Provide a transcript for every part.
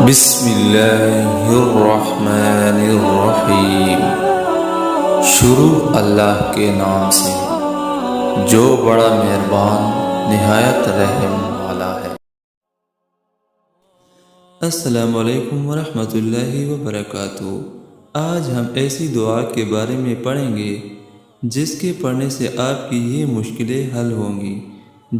بسم اللہ الرحمن الرحیم۔ شروع اللہ کے نام سے جو بڑا مہربان نہایت رحم والا ہے۔ السلام علیکم ورحمۃ اللہ وبرکاتہ۔ آج ہم ایسی دعا کے بارے میں پڑھیں گے جس کے پڑھنے سے آپ کی یہ مشکلیں حل ہوں گی،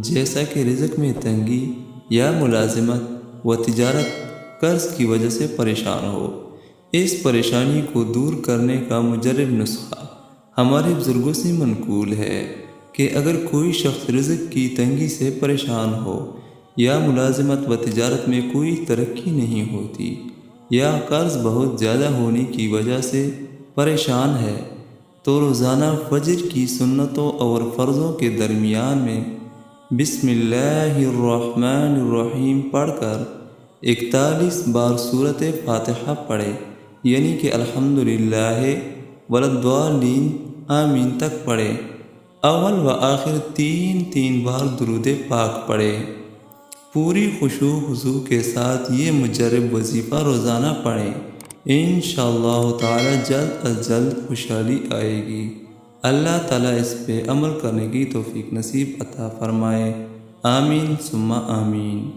جیسا کہ رزق میں تنگی یا ملازمت و تجارت قرض کی وجہ سے پریشان ہو۔ اس پریشانی کو دور کرنے کا مجرب نسخہ ہمارے بزرگوں سے منقول ہے کہ اگر کوئی شخص رزق کی تنگی سے پریشان ہو یا ملازمت و تجارت میں کوئی ترقی نہیں ہوتی یا قرض بہت زیادہ ہونے کی وجہ سے پریشان ہے، تو روزانہ فجر کی سنتوں اور فرضوں کے درمیان میں بسم اللہ الرحمن الرحیم پڑھ کر 41 بار سورۃ فاتحہ پڑھے، یعنی کہ الحمدللہ وللضالین آمین تک پڑھے۔ اول و آخر تین بار درود پاک پڑھے۔ پوری خشوع و خضوع کے ساتھ یہ مجرب وظیفہ روزانہ پڑھیں، انشاءاللہ تعالی جلد از جلد خوشحالی آئے گی۔ اللہ تعالیٰ اس پہ عمل کرنے کی توفیق نصیب عطا فرمائے، آمین ثم آمین۔